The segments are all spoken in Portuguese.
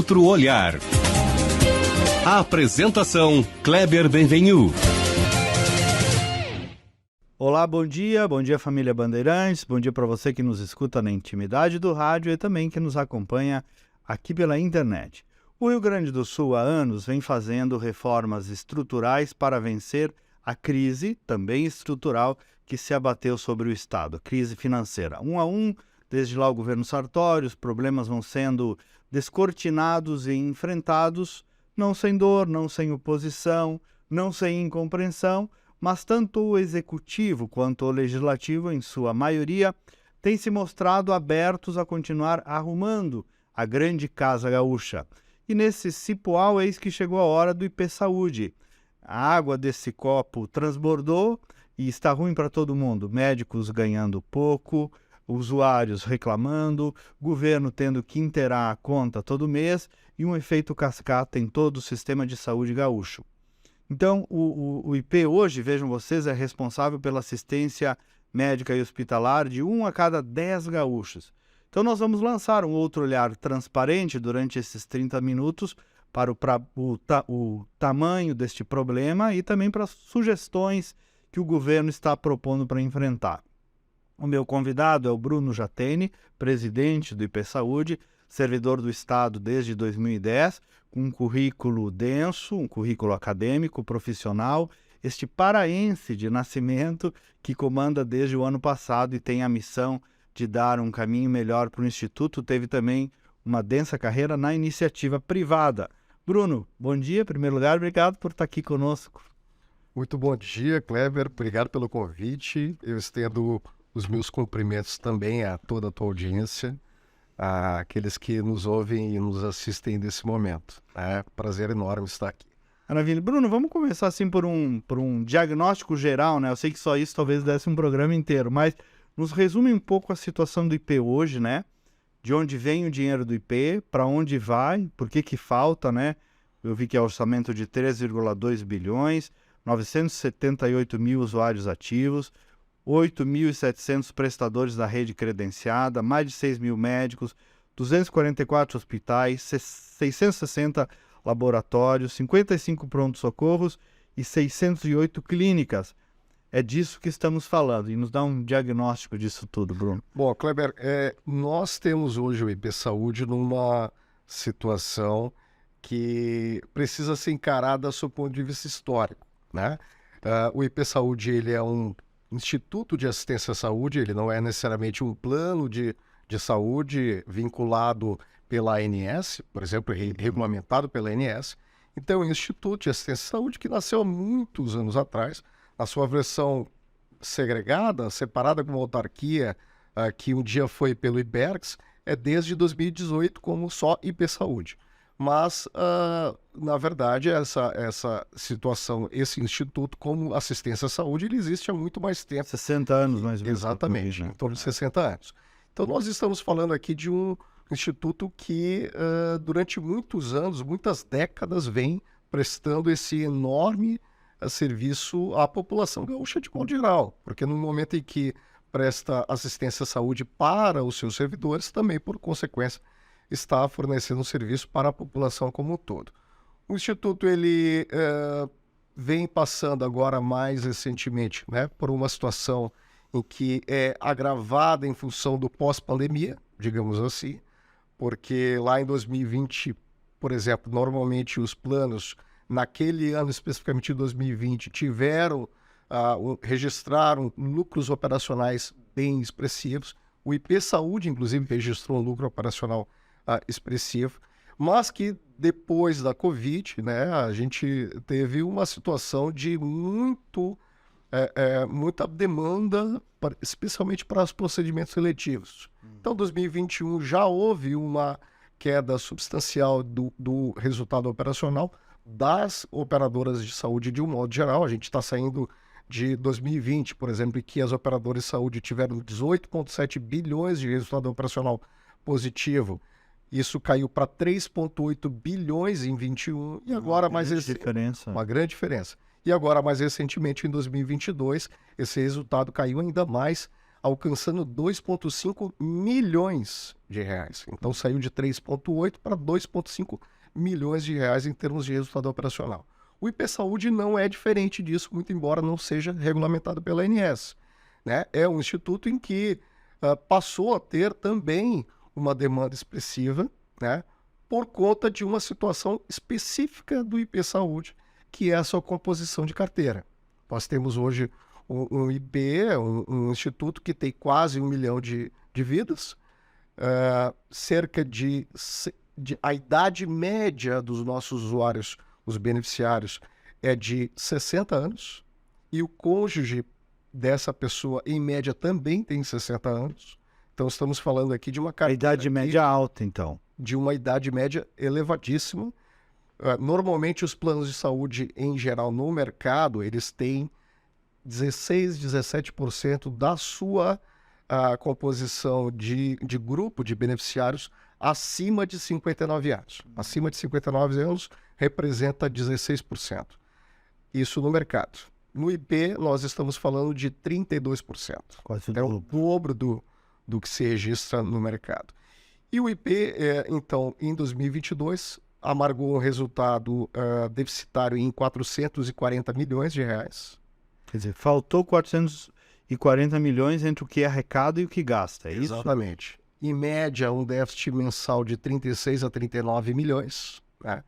outro olhar. A apresentação, Kleber Benvenu. Olá, bom dia família Bandeirantes, bom dia para você que nos escuta na intimidade do rádio e também que nos acompanha aqui pela internet. O Rio Grande do Sul há anos vem fazendo reformas estruturais para vencer a crise, também estrutural, que se abateu sobre o Estado, a crise financeira. Um a um, desde lá o governo Sartori, os problemas vão sendo descortinados e enfrentados, não sem dor, não sem oposição, não sem incompreensão, mas tanto o executivo quanto o legislativo, em sua maioria, têm se mostrado abertos a continuar arrumando a grande casa gaúcha. E nesse cipoal, eis que chegou a hora do IP Saúde. A água desse copo transbordou e está ruim para todo mundo. Médicos ganhando pouco, usuários reclamando, governo tendo que inteirar a conta todo mês e um efeito cascata em todo o sistema de saúde gaúcho. Então, o IP hoje, vejam vocês, é responsável pela assistência médica e hospitalar de 1 a cada 10 gaúchos. Então, nós vamos lançar um outro olhar transparente durante esses 30 minutos para o tamanho deste problema e também para as sugestões que o governo está propondo para enfrentar. O meu convidado é o Bruno Jatene, presidente do IP Saúde, servidor do Estado desde 2010, com um currículo denso, um currículo acadêmico, profissional, este paraense de nascimento que comanda desde o ano passado e tem a missão de dar um caminho melhor para o Instituto. Teve também uma densa carreira na iniciativa privada. Bruno, bom dia, em primeiro lugar, obrigado por estar aqui conosco. Muito bom dia, Kleber, obrigado pelo convite. Eu estendo os meus cumprimentos também a toda a tua audiência, àqueles que nos ouvem e nos assistem nesse momento. É prazer enorme estar aqui. Maravilha. Bruno, vamos começar assim por um diagnóstico geral, né? Eu sei que só isso talvez desse um programa inteiro, mas nos resume um pouco a situação do IP hoje, né? De onde vem o dinheiro do IP, para onde vai, por que falta, né? Eu vi que é orçamento de 3,2 bilhões, 978 mil usuários ativos, 8.700 prestadores da rede credenciada, mais de 6 mil médicos, 244 hospitais, 660 laboratórios, 55 pronto-socorros e 608 clínicas. É disso que estamos falando e nos dá um diagnóstico disso tudo, Bruno. Bom, Kleber, nós temos hoje o IP Saúde numa situação que precisa ser encarada do seu ponto de vista histórico, né? O IP Saúde ele é um Instituto de Assistência à Saúde, ele não é necessariamente um plano de saúde vinculado pela ANS, por exemplo, regulamentado pela ANS. Então, é um Instituto de Assistência à Saúde que nasceu há muitos anos atrás, na sua versão segregada, separada com uma autarquia, que um dia foi pelo IBERGS, é desde 2018 como só IP Saúde. Mas, na verdade, essa situação, esse instituto como assistência à saúde, ele existe há muito mais tempo. 60 anos mais ou menos. Exatamente, em torno de 60 anos. Então, nós estamos falando aqui de um instituto que, durante muitos anos, muitas décadas, vem prestando esse enorme serviço à população gaúcha de modo geral. Porque no momento em que presta assistência à saúde para os seus servidores, também, por consequência, está fornecendo um serviço para a população como um todo. O Instituto ele vem passando agora mais recentemente, né, por uma situação em que é agravada em função do pós-pandemia, digamos assim, porque lá em 2020, por exemplo, normalmente os planos, naquele ano especificamente 2020, registraram lucros operacionais bem expressivos. O IP Saúde, inclusive, registrou um lucro operacional expressivo, mas que depois da Covid, né, a gente teve uma situação de muita demanda, especialmente para os procedimentos seletivos. Então, 2021 já houve uma queda substancial do resultado operacional das operadoras de saúde de um modo geral. A gente está saindo de 2020, por exemplo, em que as operadoras de saúde tiveram 18,7 bilhões de resultado operacional positivo. Isso caiu para 3,8 bilhões em 21 e agora uma grande diferença. E agora, mais recentemente, em 2022, esse resultado caiu ainda mais alcançando 2,5 milhões de reais. Então saiu de 3,8 para 2,5 milhões de reais em termos de resultado operacional. O IP Saúde não é diferente disso, muito embora não seja regulamentado pela ANS, né? É um instituto em que passou a ter também uma demanda expressiva, né, por conta de uma situação específica do IP Saúde, que é a sua composição de carteira. Nós temos hoje um IP, um instituto que tem quase 1 milhão de vidas, cerca de a idade média dos nossos usuários, os beneficiários, é de 60 anos, e o cônjuge dessa pessoa, em média, também tem 60 anos. Então, estamos falando aqui de uma A idade média alta, então. De uma idade média elevadíssima. Normalmente, os planos de saúde, em geral, no mercado, eles têm 16, 17% da sua composição de grupo de beneficiários acima de 59 anos. Acima de 59 anos representa 16%. Isso no mercado. No IP, nós estamos falando de 32%. Quase é o dobro do que se registra no mercado. E o IP, então, em 2022, amargou um resultado deficitário em 440 milhões de reais. Quer dizer, faltou 440 milhões entre o que é arrecada e o que gasta, é isso? Exatamente. Em média, um déficit mensal de 36 a 39 milhões, né?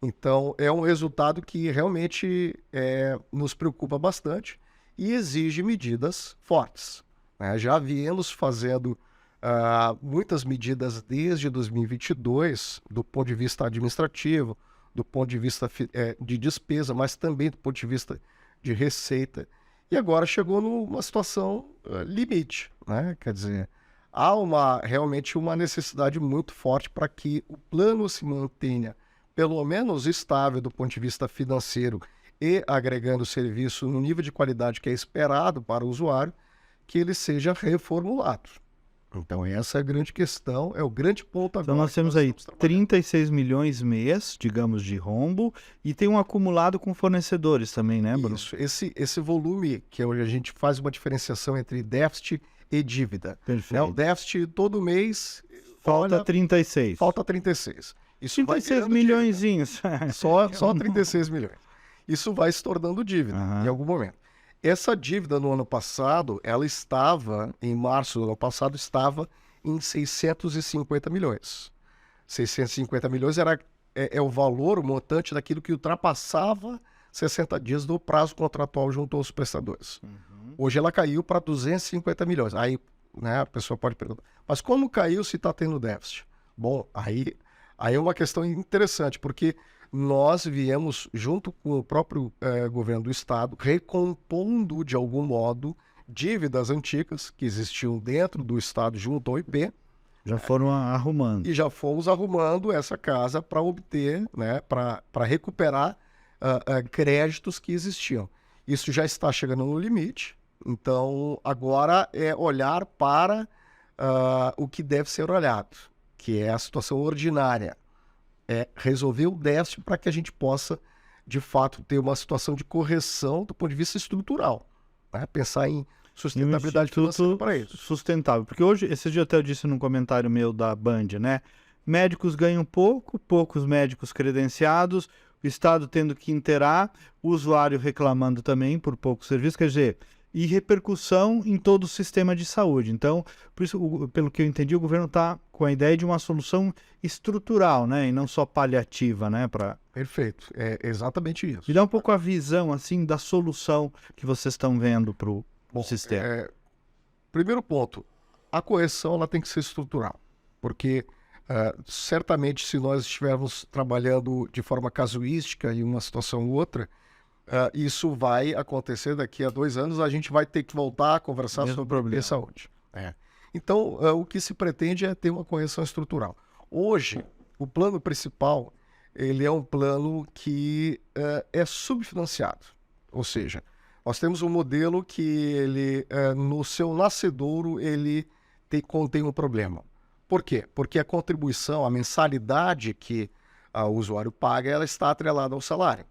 Então, é um resultado que realmente nos preocupa bastante e exige medidas fortes, né? Já viemos fazendo muitas medidas desde 2022, do ponto de vista administrativo, do ponto de vista de despesa, mas também do ponto de vista de receita. E agora chegou numa situação limite, né? Quer dizer, há realmente uma necessidade muito forte para que o plano se mantenha pelo menos estável do ponto de vista financeiro e agregando serviço no nível de qualidade que é esperado para o usuário, que ele seja reformulado. Então essa é a grande questão, é o grande ponto agora. Então nós temos aí 36 milhões mês, digamos, de rombo, e tem um acumulado com fornecedores também, né, Bruno? Isso, esse volume, que é onde a gente faz uma diferenciação entre déficit e dívida. Perfeito. O déficit todo mês... Falta 36. Falta 36. Isso 36 milhõezinhos. Só 36 milhões. Isso vai se tornando dívida em algum momento. Essa dívida no ano passado, ela estava, em março do ano passado, estava em 650 milhões. 650 milhões é o valor, o montante daquilo que ultrapassava 60 dias do prazo contratual junto aos prestadores. Hoje ela caiu para 250 milhões. Aí, né, a pessoa pode perguntar, mas como caiu se está tendo déficit? Bom, aí é uma questão interessante, porque nós viemos, junto com o próprio governo do Estado, recompondo, de algum modo, dívidas antigas que existiam dentro do Estado junto ao IP. Já foram arrumando. E já fomos arrumando essa casa para obter, né, para recuperar créditos que existiam. Isso já está chegando no limite, então agora é olhar para o que deve ser olhado, que é a situação ordinária. É resolver o déficit para que a gente possa, de fato, ter uma situação de correção do ponto de vista estrutural, né? Pensar em sustentabilidade financeira para isso. Sustentável, porque hoje, esse dia até eu disse num comentário meu da Band, né? Médicos ganham pouco, poucos médicos credenciados, o Estado tendo que inteirar, o usuário reclamando também por pouco serviço, quer dizer, e repercussão em todo o sistema de saúde. Então, por isso, pelo que eu entendi, o governo está com a ideia de uma solução estrutural, né? E não só paliativa, né? Perfeito, é exatamente isso. Me dá um pouco a visão, assim, da solução que vocês estão vendo para o sistema. Primeiro ponto, a correção ela tem que ser estrutural, porque certamente se nós estivermos trabalhando de forma casuística em uma situação ou outra, isso vai acontecer daqui a 2 anos, a gente vai ter que voltar a conversar sobre saúde. Então, o que se pretende é ter uma correção estrutural. Hoje, o plano principal, ele é um plano que é subfinanciado. Ou seja, nós temos um modelo que ele, no seu nascedouro, ele contém um problema. Por quê? Porque a contribuição, a mensalidade que o usuário paga, ela está atrelada ao salário.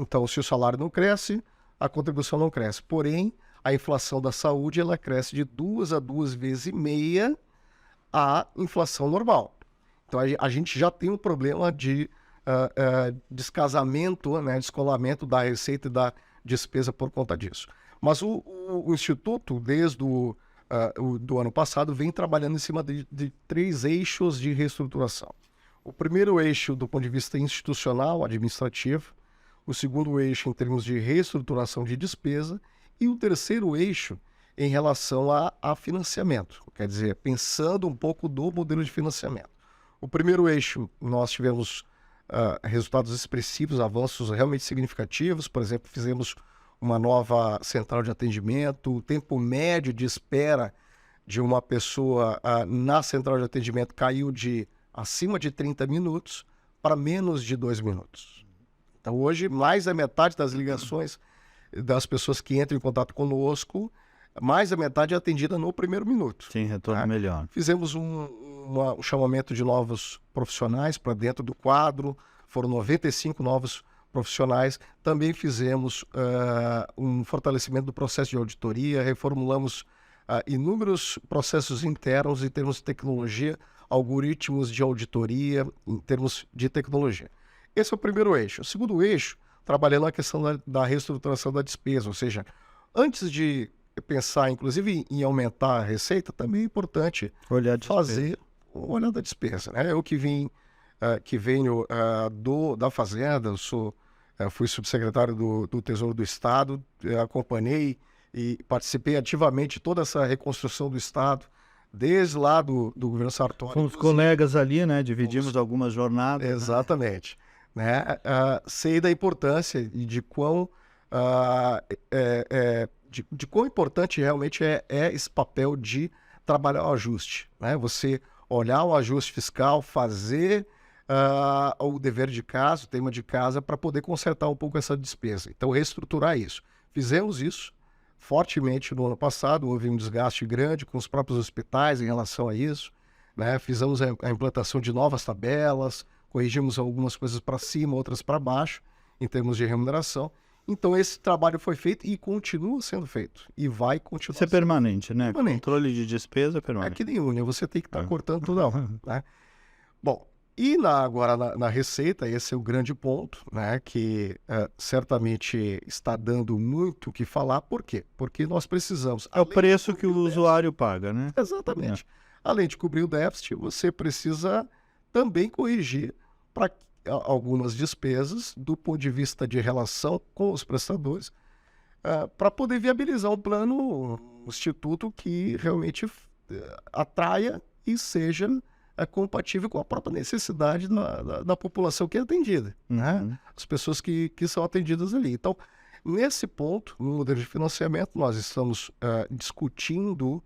Então, se o salário não cresce, a contribuição não cresce. Porém, a inflação da saúde ela cresce de 2 a 2,5 vezes a inflação normal. Então, a gente já tem um problema de descasamento, né, descolamento da receita e da despesa por conta disso. Mas o Instituto, desde do ano passado, vem trabalhando em cima de 3 eixos de reestruturação. O primeiro eixo, do ponto de vista institucional, administrativo. O segundo eixo, em termos de reestruturação de despesa. E o terceiro eixo, em relação a financiamento. Quer dizer, pensando um pouco do modelo de financiamento. O primeiro eixo, nós tivemos resultados expressivos, avanços realmente significativos. Por exemplo, fizemos uma nova central de atendimento. O tempo médio de espera de uma pessoa na central de atendimento caiu de acima de 30 minutos para menos de 2 minutos. Então, hoje, mais da metade das ligações das pessoas que entram em contato conosco, mais da metade é atendida no primeiro minuto. Sim, retorno melhor. Fizemos um chamamento de novos profissionais para dentro do quadro, foram 95 novos profissionais. Também fizemos um fortalecimento do processo de auditoria, reformulamos inúmeros processos internos em termos de tecnologia, algoritmos de auditoria em termos de tecnologia. Esse é o primeiro eixo. O segundo eixo, trabalhando a questão da reestruturação da despesa, ou seja, antes de pensar, inclusive, em aumentar a receita, também é importante olhar da despesa. Né? Eu que venho da Fazenda, fui subsecretário do Tesouro do Estado, acompanhei e participei ativamente de toda essa reconstrução do Estado, desde lá do governo Sartori. Com os colegas ali, né? Dividimos algumas jornadas. Exatamente. Né? Sei da importância e de quão importante realmente é esse papel de trabalhar o ajuste. Né? Você olhar o ajuste fiscal, fazer o dever de casa, o tema de casa, para poder consertar um pouco essa despesa. Então, reestruturar isso. Fizemos isso fortemente no ano passado, houve um desgaste grande com os próprios hospitais em relação a isso. Né? Fizemos a implantação de novas tabelas, corrigimos algumas coisas para cima, outras para baixo, em termos de remuneração. Então, esse trabalho foi feito e continua sendo feito. E vai continuar. Isso é permanente, né? Permanente. Controle de despesa é permanente. É que nem unha, você tem que estar cortando tudo. Né? Bom, e agora na receita, esse é o grande ponto, né? Que certamente está dando muito o que falar. Por quê? Porque nós precisamos... É o preço que o usuário paga, né? Exatamente. Além de cobrir o déficit, você precisa também corrigir para algumas despesas do ponto de vista de relação com os prestadores, para poder viabilizar um plano, um instituto que realmente atraia e seja compatível com a própria necessidade da população que é atendida, né? As pessoas que são atendidas ali. Então, nesse ponto, no modelo de financiamento, nós estamos discutindo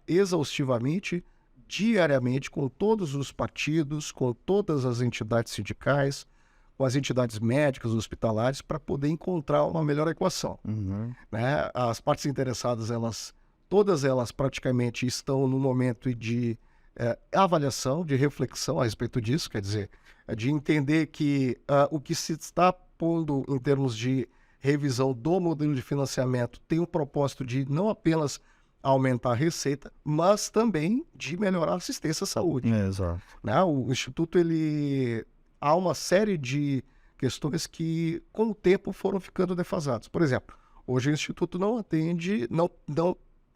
exaustivamente, diariamente, com todos os partidos, com todas as entidades sindicais, com as entidades médicas, hospitalares, para poder encontrar uma melhor equação. Né? As partes interessadas, todas elas praticamente estão no momento de avaliação, de reflexão a respeito disso, quer dizer, de entender que o que se está pondo em termos de revisão do modelo de financiamento tem o propósito de não apenas aumentar a receita, mas também de melhorar a assistência à saúde. Exato. Né? O Instituto, há uma série de questões que, com o tempo, foram ficando defasadas. Por exemplo, hoje o Instituto não atende,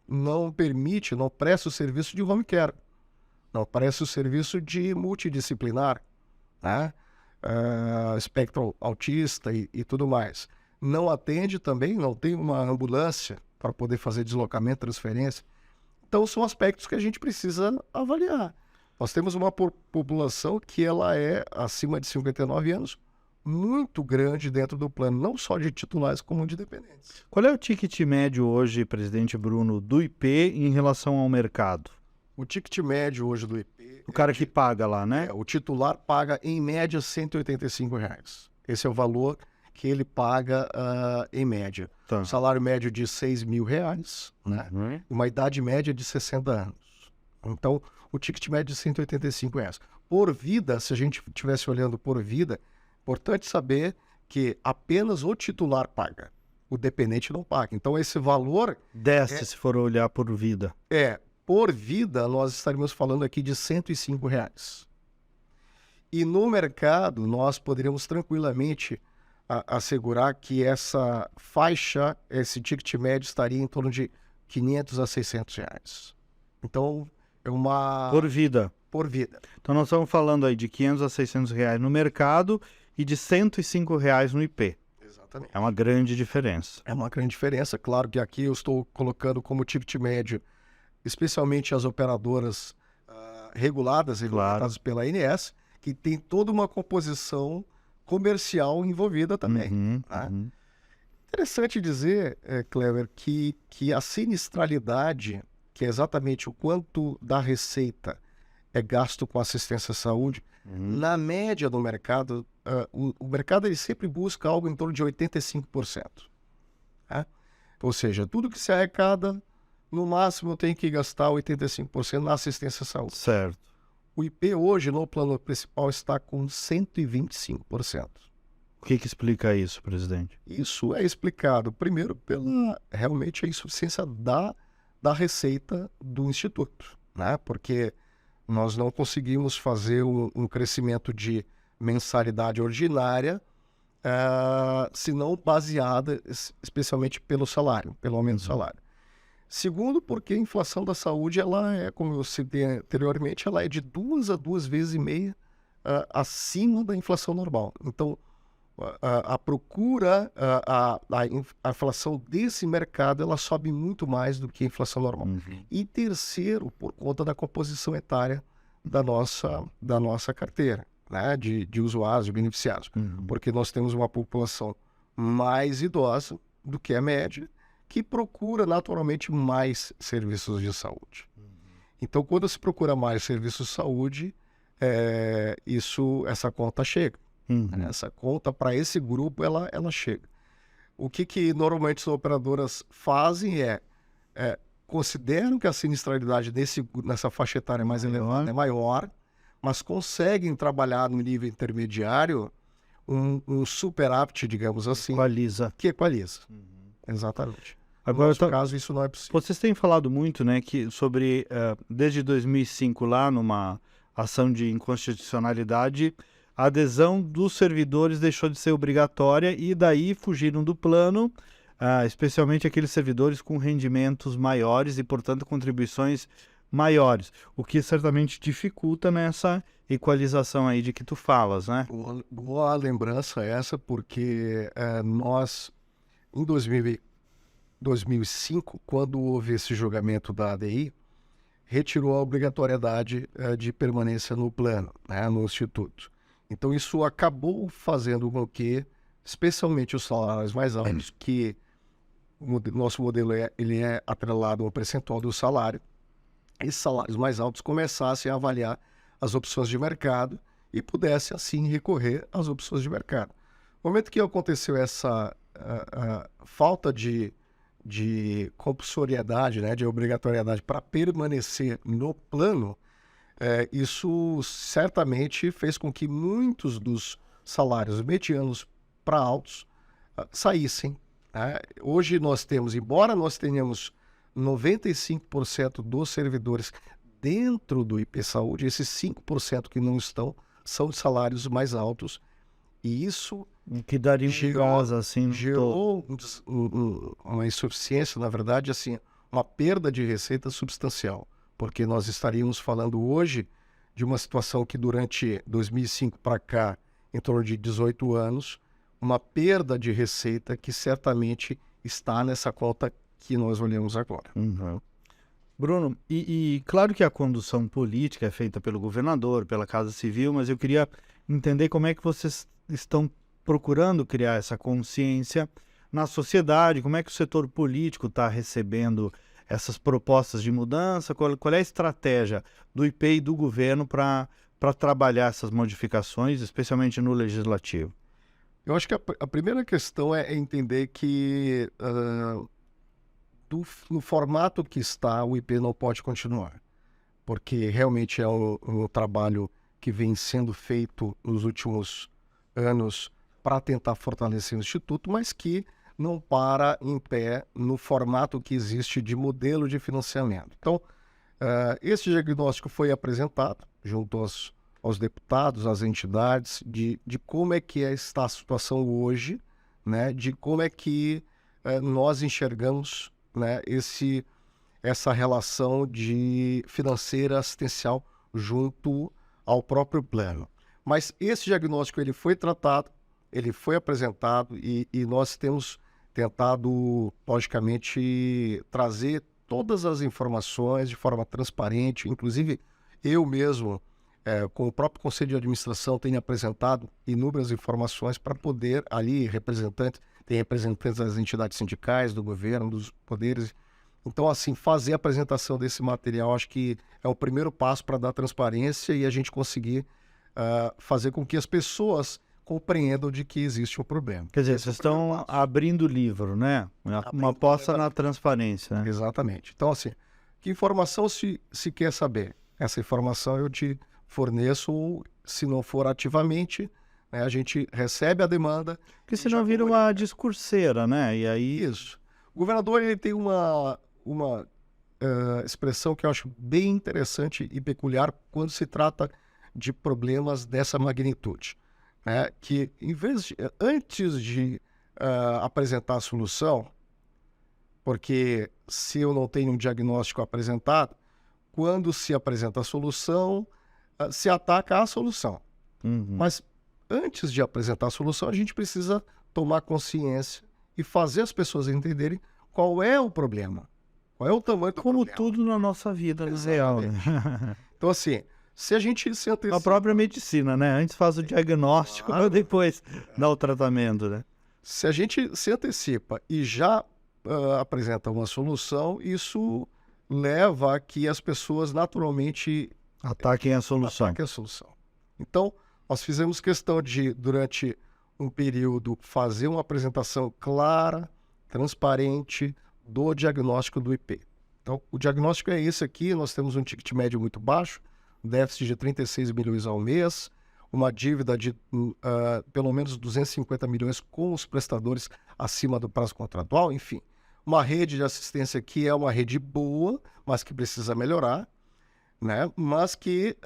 não permite, não presta o serviço de home care, não presta o serviço de multidisciplinar, né? Espectro autista e tudo mais. Não atende também, não tem uma ambulância para poder fazer deslocamento, transferência. Então, são aspectos que a gente precisa avaliar. Nós temos uma população que ela é acima de 59 anos, muito grande dentro do plano, não só de titulares, como de dependentes. Qual é o ticket médio hoje, presidente Bruno, do IP em relação ao mercado? O ticket médio hoje do IP... O cara que paga lá, né? O titular paga, em média, R$ 185. Esse é o valor que ele paga em média. Tá. Um salário médio de R$ 6.000, né? Uma idade média de 60 anos. Então, o ticket médio de R$ 185. Por vida, se a gente estivesse olhando por vida, importante saber que apenas o titular paga. o dependente não paga. Então, esse valor Desce se for olhar por vida. por vida, nós estaríamos falando aqui de R$ 105. E no mercado, nós poderíamos tranquilamente assegurar que essa faixa, esse ticket médio estaria em torno de R$ 500 a R$ 600. Então, é uma... Por vida. Por vida. Então nós estamos falando aí de R$ 500 a R$ 600 no mercado e de R$ 105 no IP. Exatamente. É uma grande diferença. É uma grande diferença. Claro que aqui eu estou colocando como ticket médio, especialmente as operadoras reguladas pela ANS, que tem toda uma composição comercial envolvida também. Interessante dizer, Cleber, que a sinistralidade, que é exatamente o quanto da receita é gasto com assistência à saúde, na média do mercado, o mercado ele sempre busca algo em torno de 85%. Tá? Ou seja, tudo que se arrecada, no máximo tem que gastar 85% na assistência à saúde. Certo. O IP hoje, no plano principal, está com 125%. O que explica isso, presidente? Isso é explicado, primeiro, pela realmente a insuficiência da receita do Instituto, né? Porque nós não conseguimos fazer um crescimento de mensalidade ordinária, senão baseada especialmente pelo salário, pelo aumento do salário. Segundo, porque a inflação da saúde, ela é, como eu citei anteriormente, ela é de 2 a 2,5 vezes acima da inflação normal. Então, a procura, a inflação desse mercado, ela sobe muito mais do que a inflação normal. E terceiro, por conta da composição etária da nossa carteira, né, de usuários, de beneficiários. Porque nós temos uma população mais idosa do que a média, que procura naturalmente mais serviços de saúde. Então, quando se procura mais serviços de saúde, essa conta chega. Essa conta, para esse grupo, ela chega. O que normalmente as operadoras fazem consideram que a sinistralidade nessa faixa etária mais elevada é maior, mas conseguem trabalhar no nível intermediário um superávit, digamos assim, que equaliza. Exatamente. Agora, no nosso caso, isso não é possível. Vocês têm falado muito, né, sobre, desde 2005, lá numa ação de inconstitucionalidade, a adesão dos servidores deixou de ser obrigatória e daí fugiram do plano, especialmente aqueles servidores com rendimentos maiores e, portanto, contribuições maiores, o que certamente dificulta nessa equalização aí de que tu falas, né? Boa lembrança essa, porque nós, em 2005, quando houve esse julgamento da ADI, retirou a obrigatoriedade de permanência no plano, né, no Instituto. Então, isso acabou fazendo com que, especialmente os salários mais altos, que o nosso modelo ele é atrelado ao percentual do salário, esses salários mais altos começassem a avaliar as opções de mercado e pudessem, assim, recorrer às opções de mercado. No momento que aconteceu essa falta de compulsoriedade, né, de obrigatoriedade para permanecer no plano, isso certamente fez com que muitos dos salários medianos para altos saíssem. Né? Hoje nós temos, embora nós tenhamos 95% dos servidores dentro do IP Saúde, esses 5% que não estão são de salários mais altos, e isso que daria gerou uma insuficiência, na verdade, assim, uma perda de receita substancial, porque nós estaríamos falando hoje de uma situação que durante 2005 para cá, em torno de 18 anos, uma perda de receita que certamente está nessa conta que nós olhamos agora. Bruno, e claro que a condução política é feita pelo governador, pela Casa Civil, mas eu queria entender como é que vocês estão procurando criar essa consciência na sociedade, como é que o setor político está recebendo essas propostas de mudança, qual é a estratégia do IP e do governo para trabalhar essas modificações, especialmente no legislativo? Eu acho que a primeira questão é entender que no formato que está, o IP não pode continuar, porque realmente é um trabalho que vem sendo feito nos últimos anos para tentar fortalecer o Instituto, mas que não para em pé no formato que existe de modelo de financiamento. Então, esse diagnóstico foi apresentado junto aos deputados, às entidades, de como é que está a situação hoje, né, de como é que nós enxergamos, né, essa relação de financeira assistencial junto ao próprio plano. Mas esse diagnóstico ele foi tratado, ele foi apresentado e nós temos tentado, logicamente, trazer todas as informações de forma transparente. Inclusive, eu mesmo, com o próprio Conselho de Administração, tenho apresentado inúmeras informações para poder, ali, tem representantes das entidades sindicais, do governo, dos poderes. Então, assim, fazer a apresentação desse material, acho que é o primeiro passo para dar transparência e a gente conseguir fazer com que as pessoas compreendam de que existe um problema. Quer dizer, vocês estão abrindo o livro, né? Uma aposta na transparência. Né? Exatamente. Então, assim, que informação se quer saber? Essa informação eu te forneço, se não for ativamente, né, a gente recebe a demanda. Porque senão vira uma discurseira, né? E aí... Isso. O governador ele tem uma expressão que eu acho bem interessante e peculiar quando se trata de problemas dessa magnitude. Né? Que antes de apresentar a solução, porque se eu não tenho um diagnóstico apresentado, quando se apresenta a solução, se ataca a solução. Mas antes de apresentar a solução, a gente precisa tomar consciência e fazer as pessoas entenderem qual é o problema, qual é o tamanho do Como problema. tudo na nossa vida, na real. Né? Então, assim, se a gente se antecipa... A própria medicina, né? Antes faz o diagnóstico, depois dá o tratamento, né? Se a gente se antecipa e já apresenta uma solução, isso leva a que as pessoas naturalmente ataquem a solução. Então, nós fizemos questão de, durante um período, fazer uma apresentação clara, transparente do diagnóstico do IP. Então, o diagnóstico é esse aqui, nós temos um ticket médio muito baixo, déficit de 36 milhões ao mês, uma dívida de pelo menos 250 milhões com os prestadores acima do prazo contratual, enfim. Uma rede de assistência que é uma rede boa, mas que precisa melhorar, né? Mas que,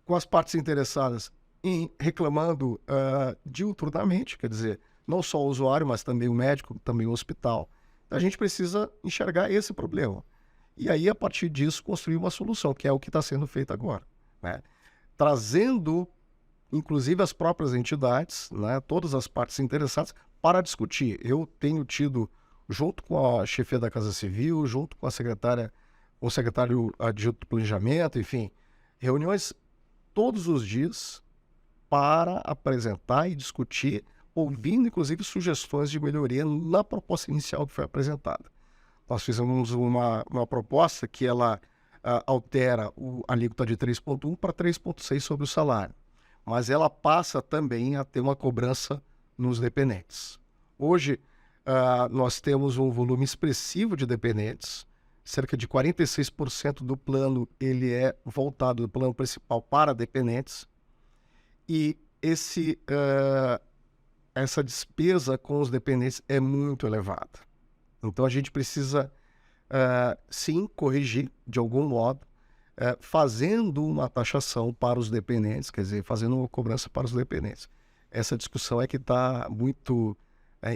com as partes interessadas reclamando diuturnamente, quer dizer, não só o usuário, mas também o médico, também o hospital, a gente precisa enxergar esse problema. E aí, a partir disso, construir uma solução, que é o que está sendo feito agora. Né? Trazendo, inclusive, as próprias entidades, né, todas as partes interessadas, para discutir. Eu tenho tido, junto com a chefia da Casa Civil, junto com a secretária, o secretário adjunto do Planejamento, enfim, reuniões todos os dias para apresentar e discutir, ouvindo, inclusive, sugestões de melhoria na proposta inicial que foi apresentada. Nós fizemos uma proposta que ela altera a alíquota de 3,1 para 3,6 sobre o salário, mas ela passa também a ter uma cobrança nos dependentes. Hoje, nós temos um volume expressivo de dependentes, cerca de 46% do plano ele é voltado do plano principal para dependentes, e essa despesa com os dependentes é muito elevada. Então, a gente precisa, sim, corrigir de algum modo, fazendo uma taxação para os dependentes, quer dizer, fazendo uma cobrança para os dependentes. Essa discussão é que está muito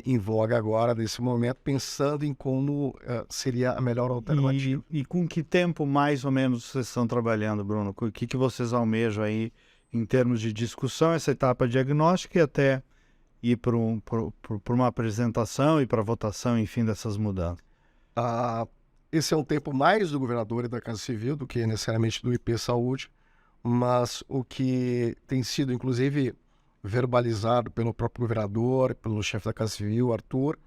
em voga agora, nesse momento, pensando em como seria a melhor alternativa. E com que tempo, mais ou menos, vocês estão trabalhando, Bruno? O que vocês almejam aí em termos de discussão, essa etapa diagnóstica e até ir para uma apresentação e para votação, enfim, dessas mudanças? Esse é um tempo mais do governador e da Casa Civil do que necessariamente do IP Saúde, mas o que tem sido, inclusive, verbalizado pelo próprio governador, pelo chefe da Casa Civil, Arthur,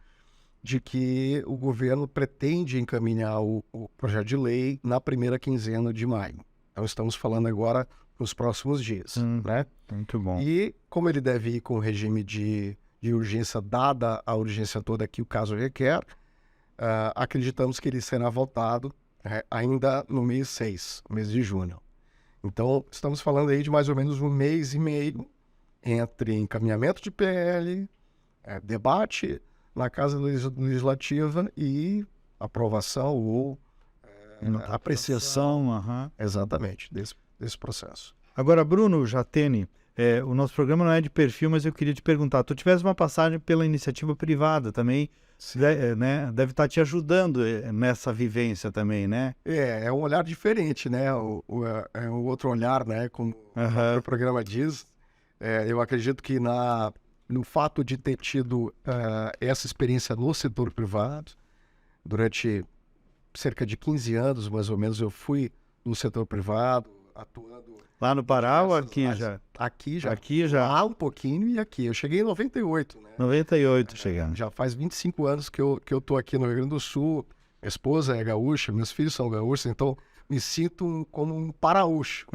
de que o governo pretende encaminhar o projeto de lei na primeira quinzena de maio. Então, estamos falando agora nos próximos dias, né? Muito bom. E como ele deve ir com o regime de urgência, dada a urgência toda que o caso requer, acreditamos que ele será votado ainda no mês 6, mês de junho. Então, estamos falando aí de mais ou menos um mês e meio entre encaminhamento de PL, debate na Casa Legislativa e aprovação ou apreciação, exatamente, desse processo. Agora, Bruno Jatene, o nosso programa não é de perfil, mas eu queria te perguntar, tu tivesse uma passagem pela iniciativa privada também, né? Deve estar te ajudando nessa vivência também, né? É um olhar diferente, né? É um outro olhar, né? Como o programa diz. Eu acredito que no fato de ter tido essa experiência no setor privado, durante cerca de 15 anos, mais ou menos, eu fui no setor privado, atuando... Lá no Pará ou aqui já? Aqui já. Aqui já. Lá um pouquinho e aqui. Eu cheguei em 98, né? 98 chegando. Já faz 25 anos que eu tô aqui no Rio Grande do Sul. Minha esposa é gaúcha, meus filhos são gaúchos, então me sinto como um paraúcho.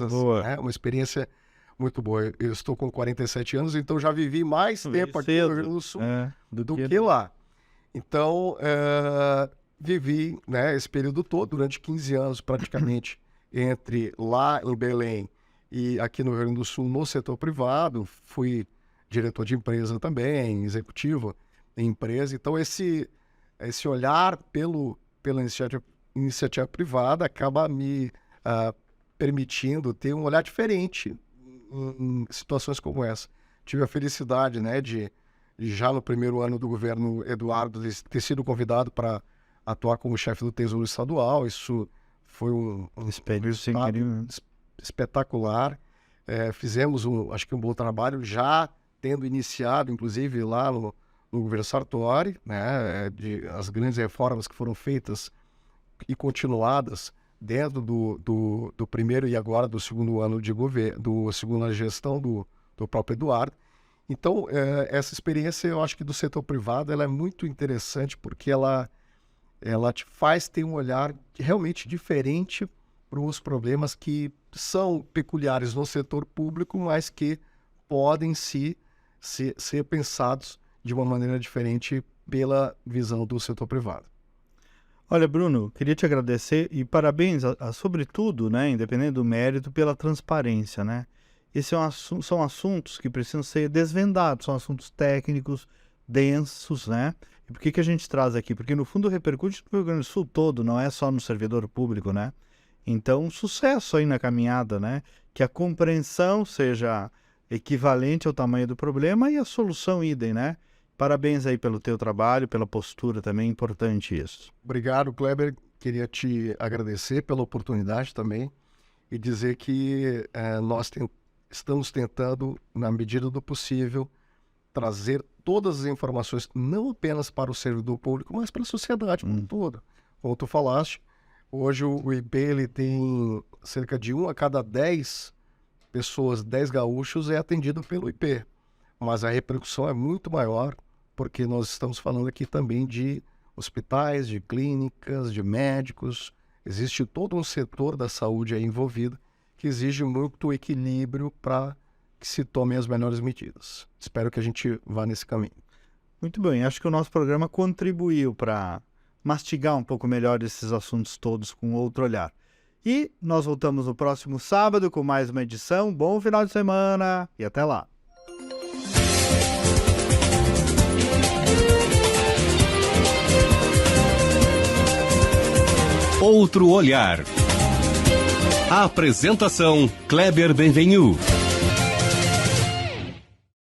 Boa. Né? Uma experiência muito boa. Eu estou com 47 anos, então já vivi mais tempo aqui no Rio Grande do Sul do que lá. Então, vivi, né, esse período todo, durante 15 anos praticamente, entre lá em Belém e aqui no Rio Grande do Sul, no setor privado. Fui diretor de empresa também, executivo em empresa. Então, esse olhar pela iniciativa privada acaba me permitindo ter um olhar diferente em situações como essa. Tive a felicidade, né, de já no primeiro ano do governo Eduardo ter sido convidado para atuar como chefe do Tesouro Estadual. Isso foi um resultado espetacular. Fizemos, acho que um bom trabalho, já tendo iniciado, inclusive, lá no governo Sartori, né, as grandes reformas que foram feitas e continuadas dentro do primeiro e agora do segundo ano de governo, segunda gestão do próprio Eduardo. Então, essa experiência, eu acho que do setor privado, ela é muito interessante porque ela te faz ter um olhar realmente diferente para os problemas que são peculiares no setor público, mas que podem ser pensados de uma maneira diferente pela visão do setor privado. Olha, Bruno, queria te agradecer e parabéns, sobretudo, né, independente do mérito, pela transparência, né? Esses são assuntos que precisam ser desvendados, são assuntos técnicos, densos, né? E por que a gente traz aqui? Porque, no fundo, repercute no Rio Grande do Sul todo, não é só no servidor público, né? Então, sucesso aí na caminhada, né? Que a compreensão seja equivalente ao tamanho do problema e a solução idem, né? Parabéns aí pelo teu trabalho, pela postura também, importante isso. Obrigado, Kleber. Queria te agradecer pela oportunidade também e dizer que nós estamos tentando, na medida do possível, trazer todas as informações, não apenas para o servidor público, mas para a sociedade como um todo. Como tu falaste, hoje o IP ele tem cerca de 1 a cada 10 pessoas, 10 gaúchos é atendido pelo IP. Mas a repercussão é muito maior, porque nós estamos falando aqui também de hospitais, de clínicas, de médicos. Existe todo um setor da saúde aí envolvido que exige muito equilíbrio para que se tomem as melhores medidas. Espero que a gente vá nesse caminho. Muito bem, acho que o nosso programa contribuiu para mastigar um pouco melhor esses assuntos todos com outro olhar. E nós voltamos no próximo sábado com mais uma edição. Bom final de semana e até lá! Outro olhar. A apresentação Kleber Benvenu.